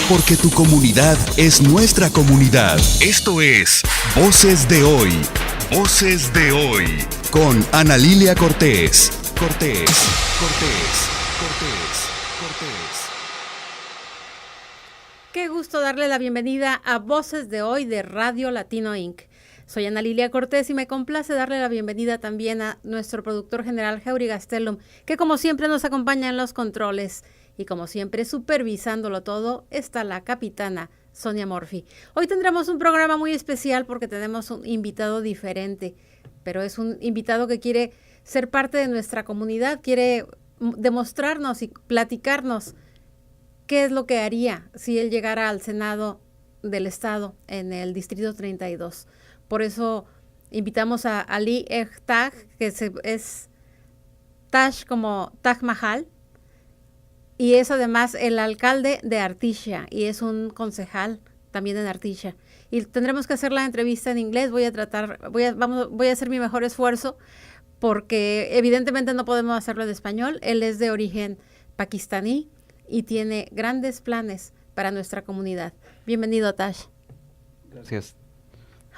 porque tu comunidad es nuestra comunidad. Esto es Voces de Hoy. Voces de Hoy. Con Ana Lilia Cortes. Cortés. Qué gusto darle la bienvenida a Voces de Hoy de Radio Latino Inc. Soy Ana Lilia Cortes y me complace darle la bienvenida también a nuestro productor general Heuri Gastelum, que como siempre nos acompaña en los controles. Y como siempre, supervisándolo todo, está la capitana Sonia Morphy. Hoy tendremos un programa muy especial porque tenemos un invitado diferente, pero es un invitado que quiere ser parte de nuestra comunidad, quiere demostrarnos y platicarnos qué es lo que haría si él llegara al Senado del Estado en el Distrito 32. Por eso invitamos a Ali Tag, que es Taj como Taj Mahal, y es además el alcalde de Artesia y es un concejal también en Artesia. Y tendremos que hacer la entrevista en inglés. Voy a hacer mi mejor esfuerzo porque evidentemente no podemos hacerlo en español. Él es de origen pakistaní y tiene grandes planes para nuestra comunidad. Bienvenido, Taj. Gracias.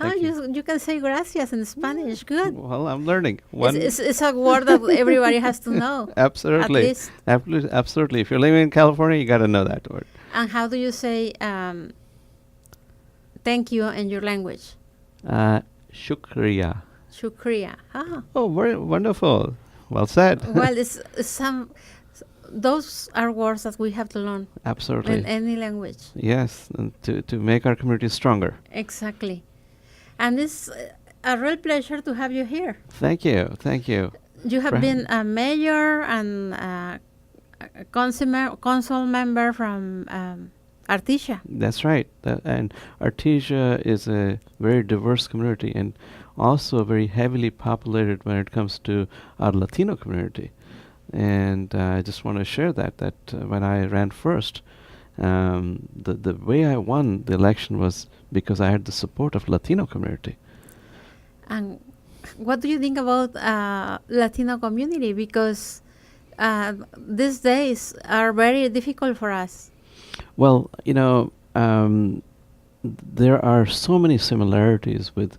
How you can say gracias in Spanish? Good. Well, I'm learning. It's a word that everybody has to know. Absolutely. At least. Absolutely. If you're living in California, you got to know that word. And how do you say thank you in your language? Shukriya. Shukriya. Ah. Oh, very wonderful. Well said. Well, those are words that we have to learn. Absolutely. In any language. Yes, and to make our community stronger. Exactly. And it's a real pleasure to have you here. Thank you. Thank you. You have been a mayor and a council member from Artesia. That's right. And Artesia is a very diverse community and also very heavily populated when it comes to our Latino community. And I just want to share that when I ran first, the way I won the election was because I had the support of Latino community. And what do you think about Latino community? Because these days are very difficult for us. Well, there are so many similarities with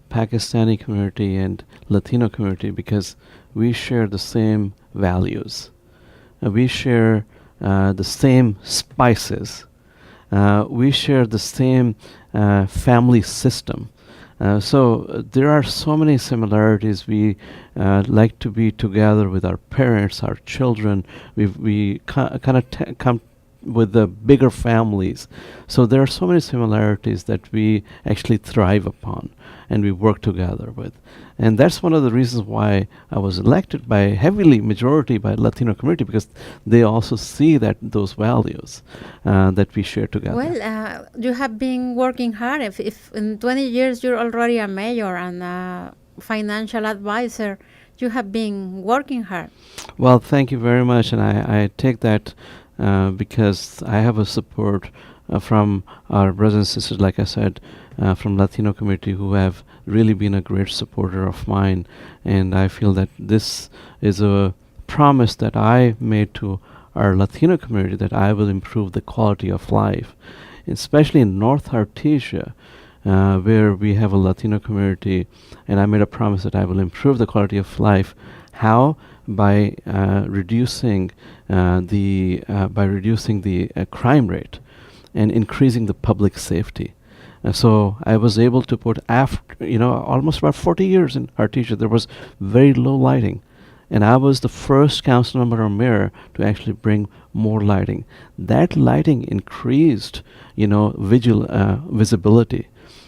Pakistani community and Latino community because we share the same values. We share the same spices. We share the same family system. So there are so many similarities. We like to be together with our parents, our children. We kind of come with the bigger families. So there are so many similarities that we actually thrive upon and we work together with. And that's one of the reasons why I was elected by heavily majority by Latino community, because they also see those values that we share together. Well, you have been working hard. If in 20 years you're already a mayor and a financial advisor, you have been working hard. Well, thank you very much. And I take that because I have a support from our brothers and sisters, like I said, from Latino community who have really been a great supporter of mine. And I feel that this is a promise that I made to our Latino community that I will improve the quality of life, especially in North Artesia, where we have a Latino community. And I made a promise that I will improve the quality of life. How? By reducing the crime rate and increasing the public safety. So I was able to put almost about 40 years in Artesia, there was very low lighting. And I was the first council member or mayor to actually bring more lighting. That lighting increased, visibility.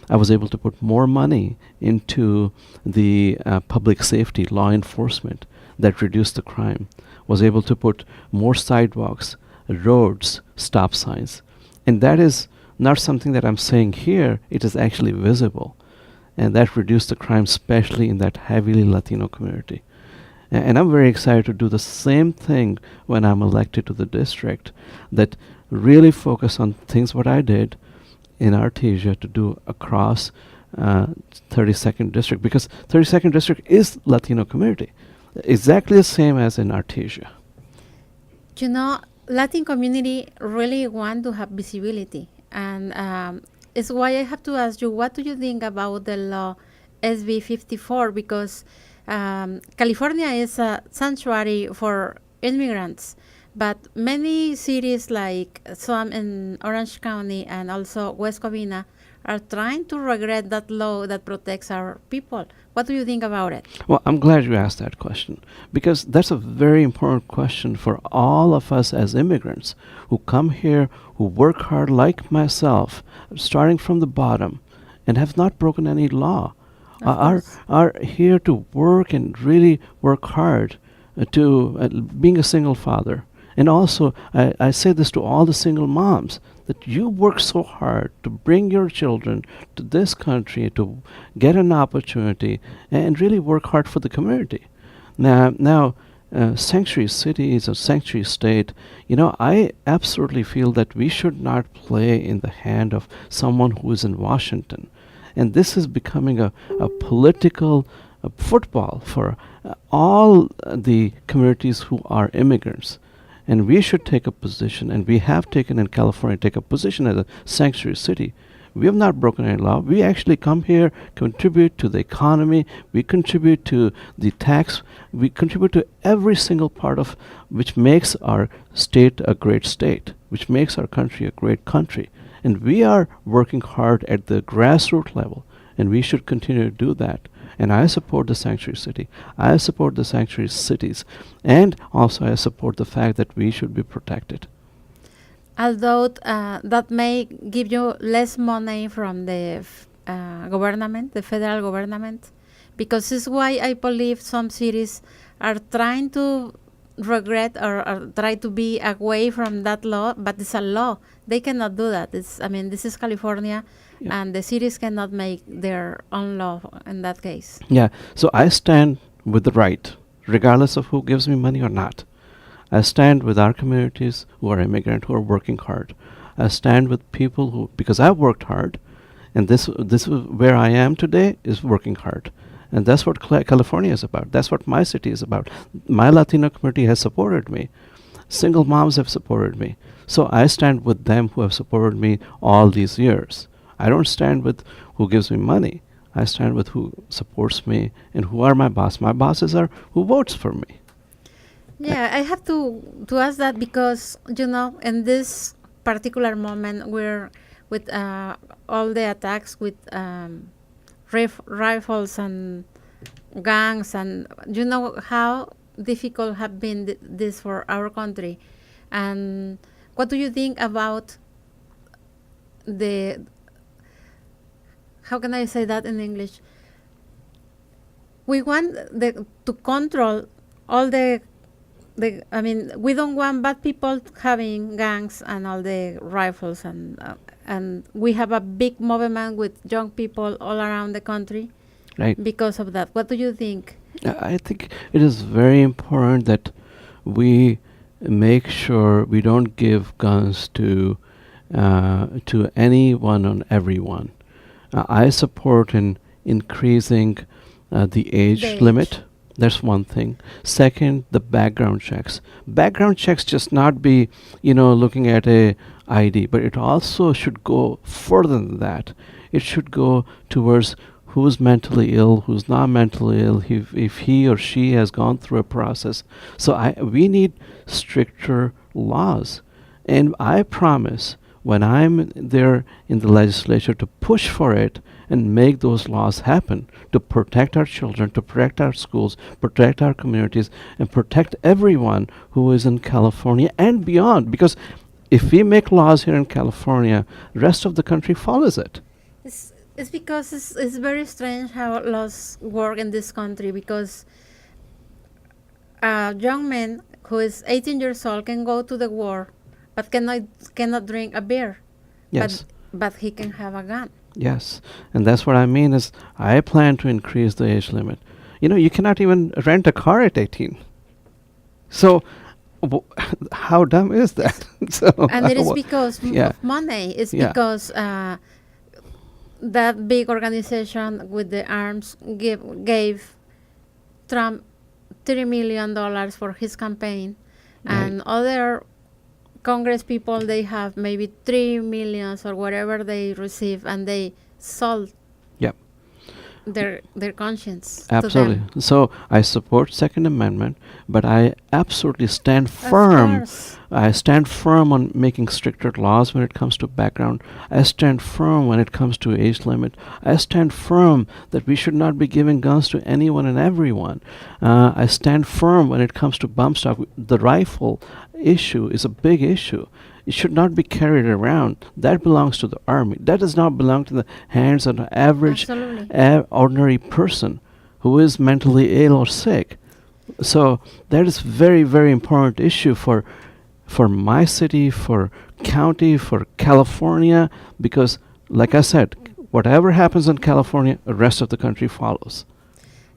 I was able to put more money into the public safety, law enforcement that reduced the crime. Was able to put more sidewalks, roads, stop signs. And that is not something that I'm saying here, it is actually visible. And that reduced the crime, especially in that heavily Latino community. And I'm very excited to do the same thing when I'm elected to the district, that really focus on things what I did in Artesia to do across 32nd district, because 32nd district is Latino community, exactly the same as in Artesia. You know, Latin community really want to have visibility, and it's why I have to ask you, what do you think about the law SB 54? Because California is a sanctuary for immigrants, but many cities like some in Orange County and also West Covina are trying to regret that law that protects our people. What do you think about it? Well, I'm glad you asked that question because that's a very important question for all of us as immigrants who come here, who work hard like myself, starting from the bottom, and have not broken any law. Of Are course. are here to work and really work hard to being a single father. And also, I say this to all the single moms that you work so hard to bring your children to this country to get an opportunity and really work hard for the community. Now, sanctuary cities or sanctuary state, I absolutely feel that we should not play in the hand of someone who is in Washington. And this is becoming a political football for all the communities who are immigrants. And we should take a position, and we have taken in California, take a position as a sanctuary city. We have not broken any law. We actually come here, contribute to the economy, we contribute to the tax, we contribute to every single part of which makes our state a great state, which makes our country a great country. And we are working hard at the grassroots level, and we should continue to do that. And I support the sanctuary city. I support the sanctuary cities. And also I support the fact that we should be protected. Although that may give you less money from the government, the federal government, because this is why I believe some cities are trying to regret or try to be away from that law, but it's a law. They cannot do that. This is California, Yeah. and the cities cannot make their own law in that case. Yeah. So I stand with the right, regardless of who gives me money or not. I stand with our communities who are immigrant, who are working hard. I stand with people who, because I've worked hard, and this is where I am today is working hard. And that's what California is about. That's what my city is about. My Latino community has supported me. Single moms have supported me. So I stand with them who have supported me all these years. I don't stand with who gives me money. I stand with who supports me and who are my boss. My bosses are who votes for me. Yeah, I have to ask that because in this particular moment we're with all the attacks with rifles and gangs, and you know how difficult have been this for our country. And what do you think about the, how can I say that in English? We want to control all we don't want bad people having gangs and all the rifles, and we have a big movement with young people all around the country Right. because of that. What do you think? I think it is very important that we make sure we don't give guns to anyone and everyone. I support in increasing the age The limit. age. That's one thing. Second, the background checks. Background checks just not be, looking at a ID, but it also should go further than that. It should go towards who's mentally ill, who's not mentally ill, if he or she has gone through a process. So we need stricter laws. And I promise when I'm there in the legislature to push for it and make those laws happen to protect our children, to protect our schools, protect our communities, and protect everyone who is in California and beyond. Because if we make laws here in California, the rest of the country follows it. It's because it's very strange how laws work in this country, because a young man who is 18 years old can go to the war but cannot drink a beer. Yes. But he can have a gun. Yes, and that's what I mean is I plan to increase the age limit. You cannot even rent a car at 18. So how dumb is that? So And it is because yeah. of money. It's Yeah. because that big organization with the arms gave Trump $3 million for his campaign, Right. and other Congress people, they have maybe 3 millions or whatever they receive, and they sold Yep. their conscience to Absolutely. them. So I support Second Amendment, but I absolutely stand Of firm. course. I stand firm on making stricter laws when it comes to background. I stand firm when it comes to age limit. I stand firm that we should not be giving guns to anyone and everyone. I stand firm when it comes to bump stock. The rifle issue is a big issue. It should not be carried around. That belongs to the army. That does not belong to the hands of an average, Absolutely. ordinary person who is mentally ill or sick. So that is very, very important issue for my city, for county, for California, because like I said, whatever happens in California, the rest of the country follows.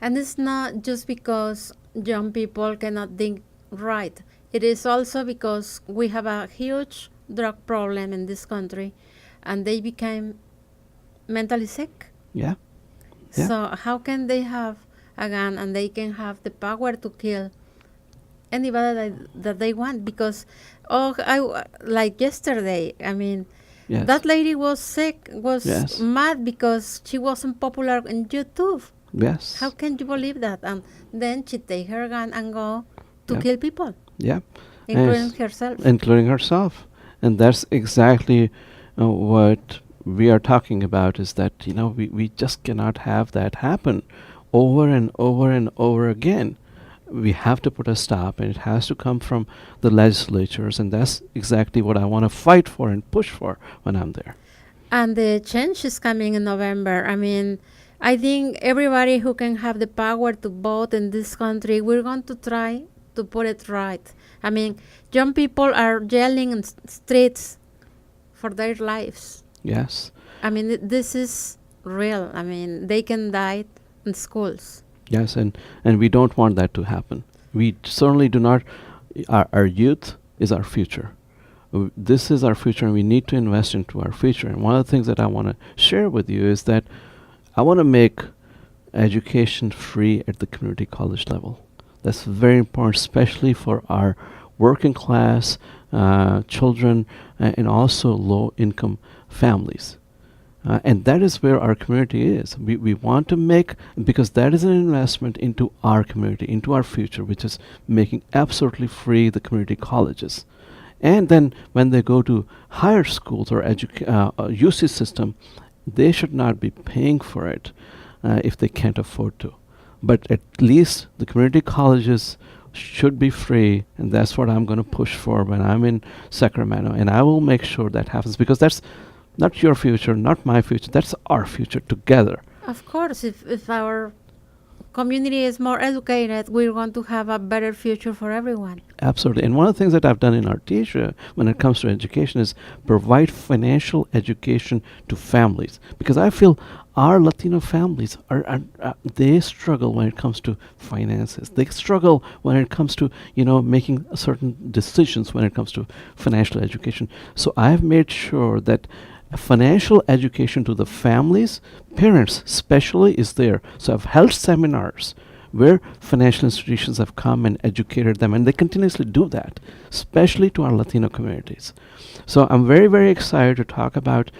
And it's not just because young people cannot think right. It is also because we have a huge drug problem in this country, and they became mentally sick. Yeah. Yeah. So how can they have a gun and they can have the power to kill anybody that they want? Because like yesterday, I mean, Yes. that lady was sick, was Yes. mad because she wasn't popular on YouTube. Yes. How can you believe that? And then she take her gun and go to Yep. kill people, Yeah. including Yes. herself. Including herself. And that's exactly what we are talking about, is that, we just cannot have that happen over and over and over again. We have to put a stop, and it has to come from the legislatures, and that's exactly what I want to fight for and push for when I'm there. And the change is coming in November. I mean, I think everybody who can have the power to vote in this country, we're going to try to put it right. I mean, young people are yelling in streets for their lives. Yes. I mean, this is real. I mean, they can die in schools. Yes, and we don't want that to happen. We certainly do not. Our youth is our future. This is our future, and we need to invest into our future. And one of the things that I want to share with you is that I want to make education free at the community college level. That's very important, especially for our working class children and also low-income families. And that is where our community is. We want to make, because that is an investment into our community, into our future, which is making absolutely free the community colleges. And then when they go to higher schools or UC system, they should not be paying for it if they can't afford to. But at least the community colleges should be free, and that's what I'm going to push for when I'm in Sacramento. And I will make sure that happens, because that's not your future, not my future. That's our future together. Of course, if our community is more educated, we want to have a better future for everyone. Absolutely. And one of the things that I've done in Artesia when it comes to education is provide financial education to families. Because I feel our Latino families they struggle when it comes to finances. They struggle when it comes to, making certain decisions when it comes to financial education. So I've made sure that financial education to the families, parents especially, is there. So I've held seminars where financial institutions have come and educated them, and they continuously do that, especially to our Latino communities. So I'm very, very excited to talk about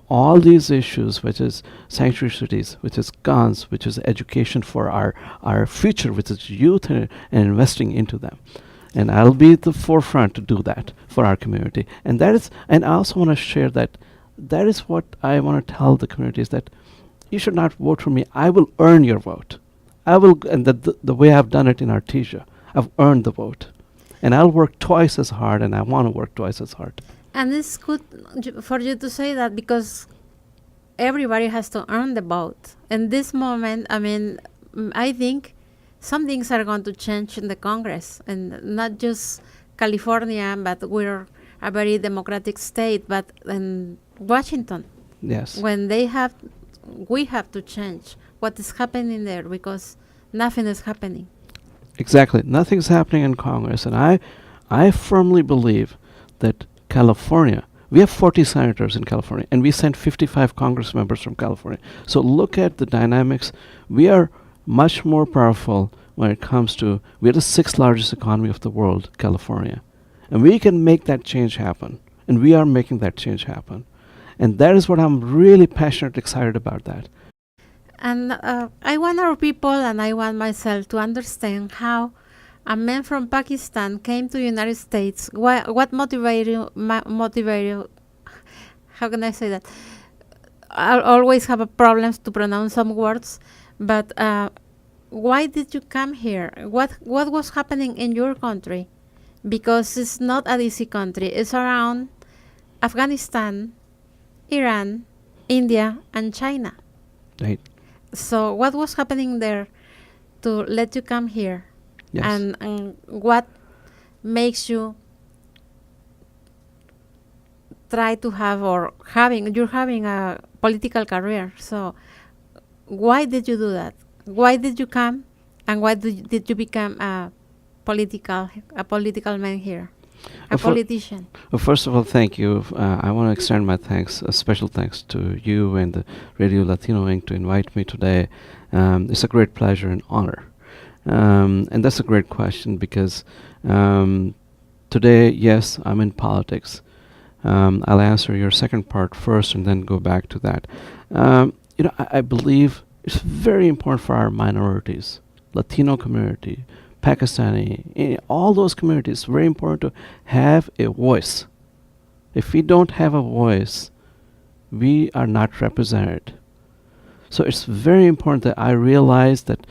all these issues, which is sanctuary cities, which is guns, which is education for our future, which is youth, and investing into them. And I'll be at the forefront to do that for our community. And I also want to share that is what I want to tell the community, is that you should not vote for me. I will earn your vote. And the way I've done it in Artesia, I've earned the vote. And I'll work twice as hard, and I want to work twice as hard. And it's good for you to say that, because everybody has to earn the vote. In this moment, I mean, I think some things are going to change in the Congress, and not just California, but we're a very democratic state, but in Washington. Yes. When we have to change what is happening there, because nothing is happening. Exactly. Nothing's happening in Congress. And I firmly believe that California, we have 40 senators in California, and we sent 55 Congress members from California. So look at the dynamics. We are much more powerful when it comes to, we're the 6th largest economy of the world, California. And we can make that change happen. And we are making that change happen. And that is what I'm really passionate, excited about that. And I want our people and I want myself to understand how a man from Pakistan came to the United States. What motivated, how can I say that? I always have a problems to pronounce some words, but why did you come here? What was happening in your country? Because it's not an easy country. It's around Afghanistan, Iran, India, and China. Right. So what was happening there to let you come here? Yes. And what makes you try to have you're having a political career. So why did you do that? Why did you come? And why did you become a political man here? A politician. First of all, thank you. I want to extend my thanks, special thanks to you and the Radio Latino Inc. to invite me today. It's a great pleasure and honor. And that's a great question because today, yes, I'm in politics. I'll answer your second part first and then go back to that. I believe it's very important for our minorities, Latino community, Pakistani, all those communities, very important to have a voice. If we don't have a voice, we are not represented. So it's very important that I realize that,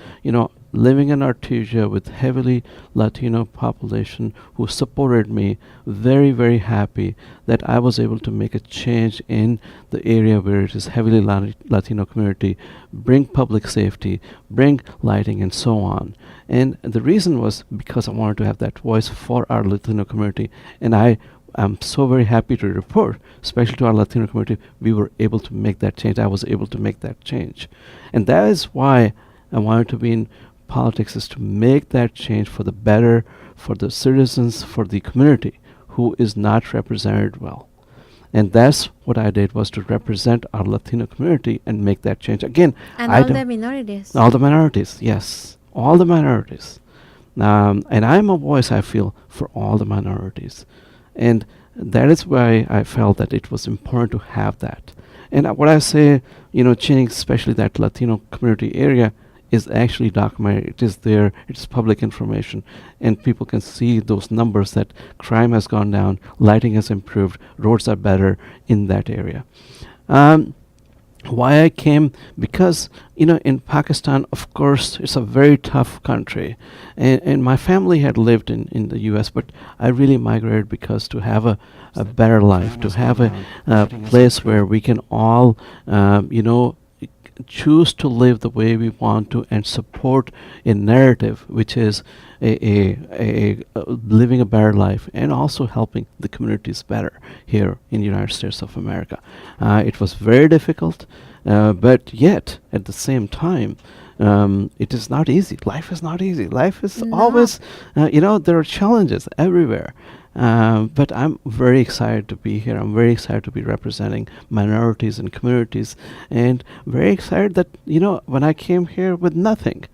living in Artesia with heavily Latino population who supported me, very, very happy that I was able to make a change in the area where it is heavily Latino community, bring public safety, bring lighting and so on. And the reason was because I wanted to have that voice for our Latino community. And I'm so very happy to report, especially to our Latino community, we were able to make that change. I was able to make that change. And that is why I wanted to be in politics, is to make that change for the better, for the citizens, for the community who is not represented well. And that's what I did, was to represent our Latino community and make that change. Again, and all the minorities. All the minorities, yes. All the minorities. And I'm a voice, I feel, for all the minorities. And that is why I felt that it was important to have that. And what I say, changing especially that Latino community area is actually documented. It is there, it's public information, and people can see those numbers that crime has gone down, lighting has improved, roads are better in that area. Why I came? Because, in Pakistan, of course, it's a very tough country. And my family had lived in the US, but I really migrated because to have a better life, to have a place where we can all, choose to live the way we want to and support a narrative which is a living a better life and also helping the communities better here in the United States of America. It was very difficult, but yet at the same time, it is not easy. Life is not easy. Life is always, there are challenges everywhere. But I'm very excited to be here. I'm very excited to be representing minorities and communities, and very excited that, when I came here with nothing,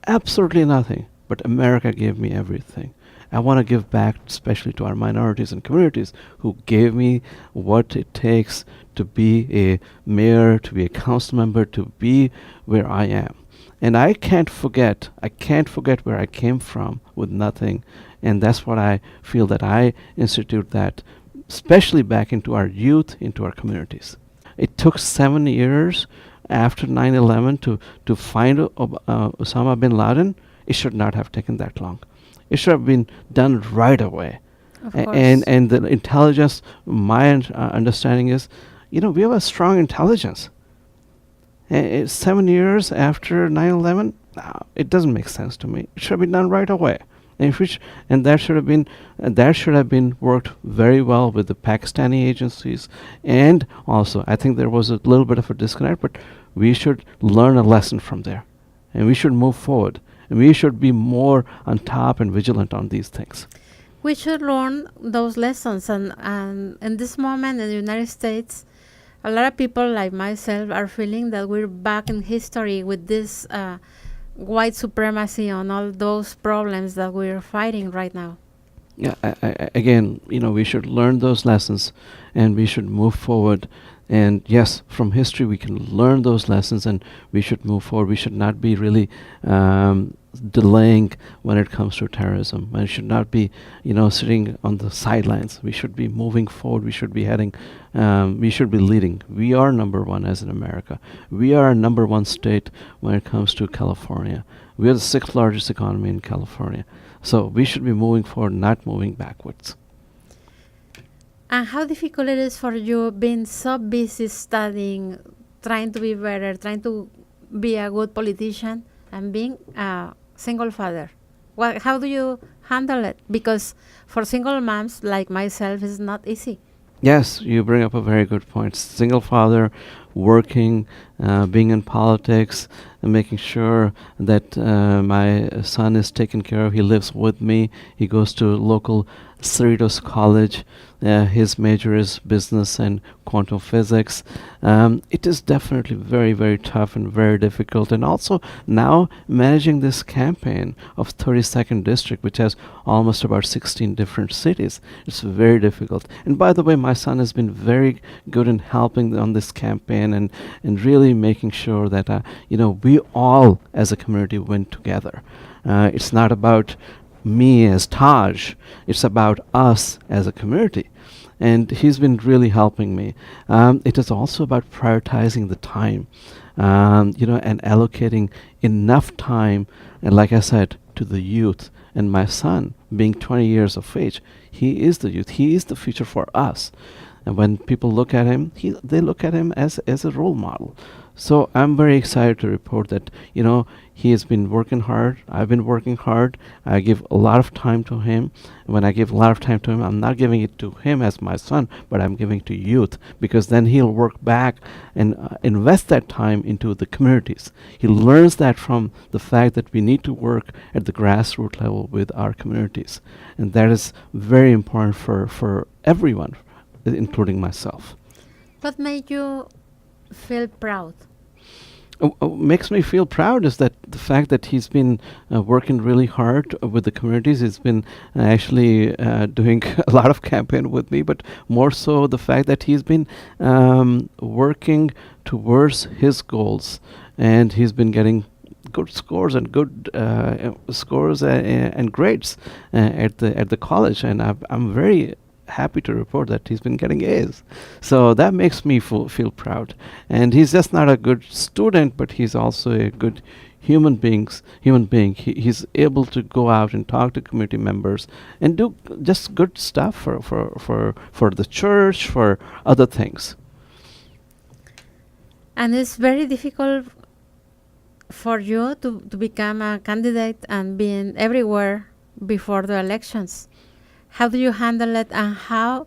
absolutely nothing, but America gave me everything. I want to give back, especially to our minorities and communities who gave me what it takes to be a mayor, to be a council member, to be where I am. And I can't forget where I came from with nothing. And that's what I feel that I institute that, especially back into our youth, into our communities. It took 7 years after 9/11 to find Osama bin Laden. It should not have taken that long. It should have been done right away. And the intelligence, my understanding is, we have a strong intelligence. 7 years after 9/11, it doesn't make sense to me. It should have been done right away. And that should have been worked very well with the Pakistani agencies. And also, I think there was a little bit of a disconnect, but we should learn a lesson from there. And we should move forward. And we should be more on top and vigilant on these things. We should learn those lessons. And in this moment in the United States, a lot of people like myself are feeling that we're back in history with this white supremacy on all those problems that we're fighting right now. Yeah, again, we should learn those lessons, and we should move forward. And yes, from history we can learn those lessons, and we should move forward. We should not be really delaying when it comes to terrorism. We should not be, sitting on the sidelines. We should be moving forward. We should be heading. We should be leading. We are number one as in America. We are number one state when it comes to California. We are the sixth largest economy in California. So we should be moving forward, not moving backwards. And how difficult it is for you being so busy studying, trying to be better, trying to be a good politician, and being a single father? How do you handle it? Because for single moms like myself, it's not easy. Yes, you bring up a very good point. Single father, working, being in politics, and making sure that my son is taken care of. He lives with me. He goes to local Cerritos College. His major is business and quantum physics. It is definitely very, very tough and very difficult. And also now managing this campaign of 32nd District, which has almost about 16 different cities, it's very difficult. And by the way, my son has been very good in helping on this campaign and really making sure that, we all as a community win together. It's not about me as Taj, it's about us as a community. And he's been really helping me. It is also about prioritizing the time, and allocating enough time, and like I said, to the youth. And my son, being 20 years of age, he is the youth. He is the future for us. And when people look at him, they look at him as a role model. So I'm very excited to report that, he has been working hard. I've been working hard. I give a lot of time to him. When I give a lot of time to him, I'm not giving it to him as my son, but I'm giving to youth, because then he'll work back and invest that time into the communities. He learns that from the fact that we need to work at the grassroots level with our communities. And that is very important for everyone, including myself. What made you feel proud? Makes me feel proud is that the fact that he's been working really hard with the communities. He's been actually doing a lot of campaign with me, but more so the fact that he's been working towards his goals, and he's been getting good scores and good scores and grades at the college, and I'm very happy to report that he's been getting A's. So that makes me feel proud. And he's just not a good student, but he's also a good human being. He's able to go out and talk to community members and do just good stuff for the church, for other things. And it's very difficult for you to become a candidate and being everywhere before the elections. How do you handle it, and how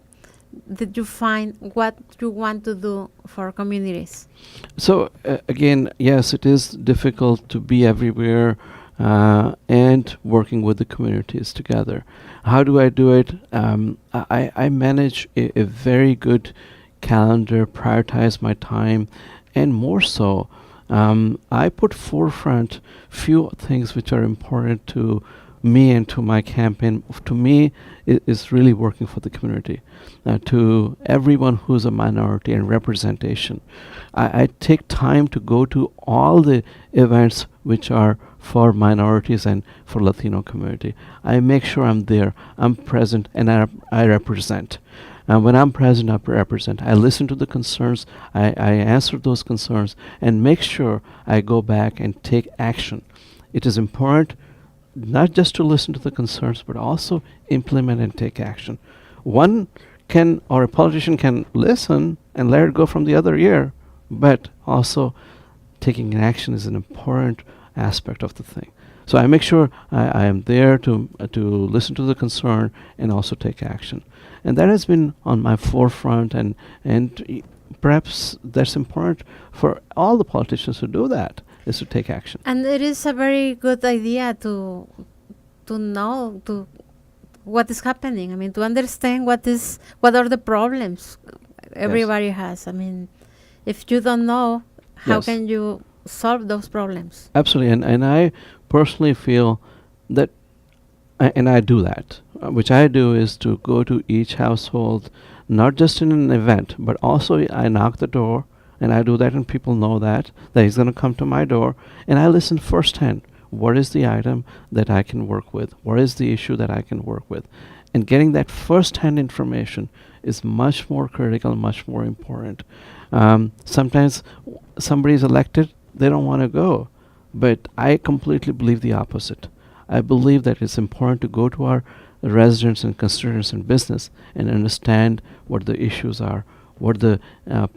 did you find what you want to do for communities? So again, yes, it is difficult to be everywhere and working with the communities together. How do I do it? I manage a very good calendar, prioritize my time, and more so, I put forefront few things which are important to me and to my campaign. To me, it is really working for the community, to everyone who's a minority and representation. I take time to go to all the events which are for minorities and for Latino community. I make sure I'm there, I'm present, and I represent. And when I'm present, I represent. I listen to the concerns, I answer those concerns, and make sure I go back and take action. It is important not just to listen to the concerns, but also implement and take action. One can, or a politician can listen and let it go from the other ear, but also taking action is an important aspect of the thing. So I make sure I am there to listen to the concern and also take action. And that has been on my forefront, and perhaps that's important for all the politicians to do that, is to take action. And it is a very good idea to know what is happening. I mean, to understand what are the problems everybody has. I mean, if you don't know, how can you solve those problems? Absolutely, and I personally feel that, and I do that. which I do is to go to each household, not just in an event, but also I knock the door, and I do that, and people know that he's going to come to my door, and I listen firsthand. What is the item that I can work with? What is the issue that I can work with? And getting that first-hand information is much more critical, much more important. Sometimes somebody is elected, they don't want to go, but I completely believe the opposite. I believe that it's important to go to our residents and constituents in business and understand what the issues are, what the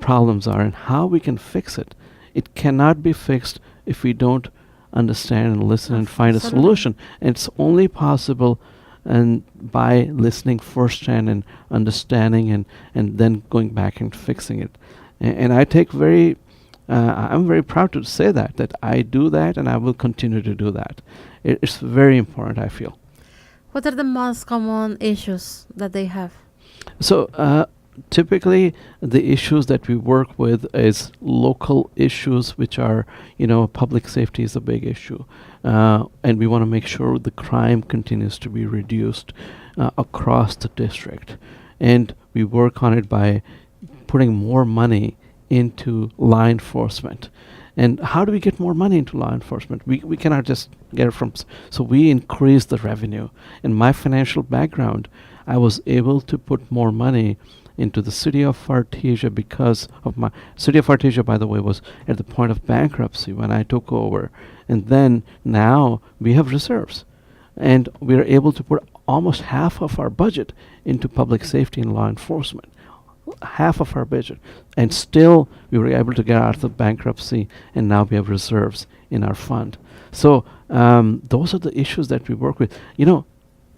problems are, and how we can fix it. It cannot be fixed if we don't understand and listen and find a solution. And it's only possible and by listening firsthand and understanding and then going back and fixing it. And I take I'm very proud to say that I do that, and I will continue to do that. It's very important, I feel. What are the most common issues that they have? So typically the issues that we work with is local issues, which are, public safety is a big issue. And we want to make sure the crime continues to be reduced across the district. And we work on it by putting more money into law enforcement. And how do we get more money into law enforcement? We cannot just get it from... So we increase the revenue. In my financial background, I was able to put more money into the city of Artesia because of my... City of Artesia, by the way, was at the point of bankruptcy when I took over. And then now we have reserves. And we are able to put almost half of our budget into public safety and law enforcement. Half of our budget, and still we were able to get out of the bankruptcy, and now we have reserves in our fund. So those are the issues that we work with.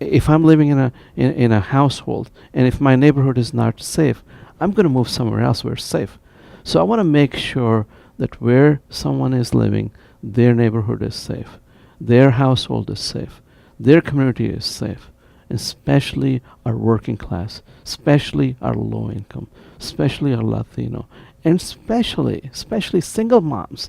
If I'm living in a household, and if my neighborhood is not safe, I'm going to move somewhere else where it's safe. So I want to make sure that where someone is living, their neighborhood is safe, their household is safe, their community is safe. Especially our working class, especially our low income, especially our Latino, and especially single moms.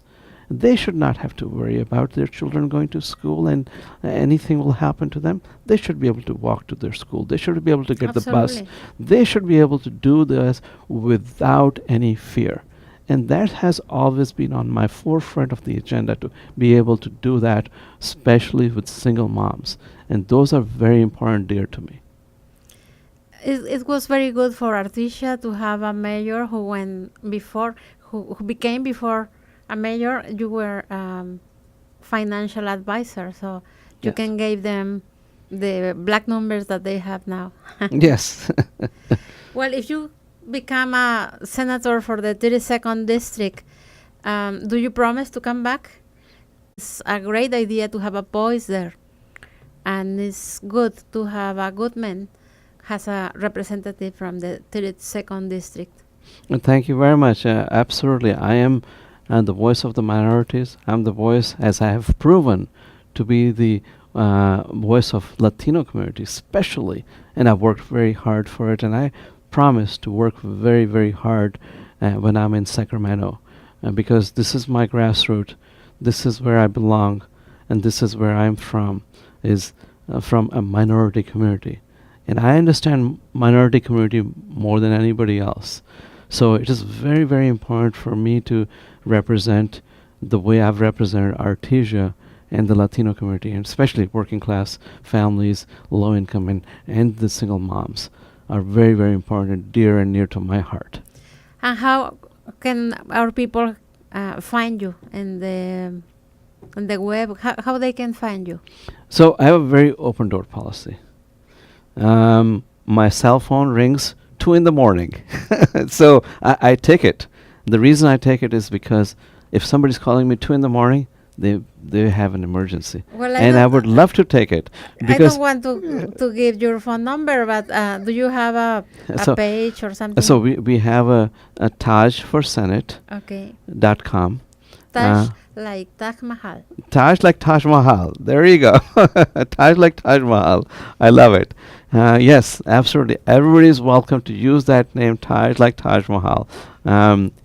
They should not have to worry about their children going to school and anything will happen to them. They should be able to walk to their school. They should be able to get the bus. They should be able to do this without any fear. And that has always been on my forefront of the agenda, to be able to do that, especially with single moms. And those are very important, dear to me. It was very good for Artesia to have a mayor who became before a mayor. You were financial advisor, so you can give them the black numbers that they have now. Yes. Well, if you become a senator for the 32nd district, do you promise to come back? It's a great idea to have a voice there, and it's good to have a good man as a representative from the 32nd district. And thank you very much. Absolutely. I am the voice of the minorities. I'm the voice, as I have proven, to be the voice of Latino community especially, and I've worked very hard for it, and I promise to work very, very hard when I'm in Sacramento, because this is my grassroots, this is where I belong, and this is where I'm from, is from a minority community. And I understand minority community more than anybody else. So it is very, very important for me to represent the way I've represented Artesia and the Latino community, and especially working class families, low income, and the single moms are very, very important, dear and near to my heart. And how can our people find you in the web? How they can find you? So I have a very open door policy. My cell phone rings 2 a.m. So I take it. The reason I take it is because if somebody's calling me 2 a.m, they have an emergency, well, I would love to take it. Because I don't want to give your phone number, but do you have a page or something? So we have a Taj for Senate. Okay. .com. Taj like Taj Mahal. Taj like Taj Mahal. There you go. Taj like Taj Mahal. I love it. Yes, absolutely. Everybody is welcome to use that name, Taj like Taj Mahal.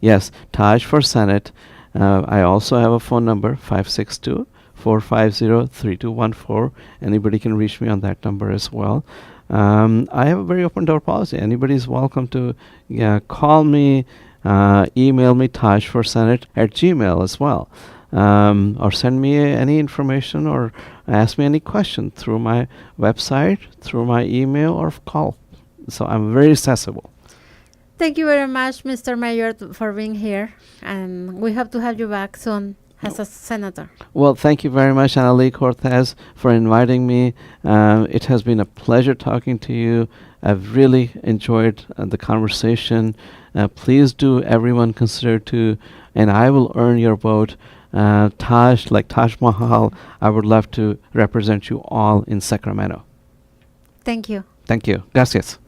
Yes, Taj for Senate. I also have a phone number, 562-450-3214. Anybody can reach me on that number as well. I have a very open door policy. Anybody's welcome to call me, email me, taj4senate@gmail as well. Or send me any information or ask me any question through my website, through my email, or call. So I'm very accessible. Thank you very much, Mr. Mayor, for being here. And we hope to have you back soon as a senator. Well, thank you very much, Lilia Cortes, for inviting me. It has been a pleasure talking to you. I've really enjoyed the conversation. Please do, everyone, consider to, and I will earn your vote. Taj, like Taj Mahal, I would love to represent you all in Sacramento. Thank you. Thank you. Gracias.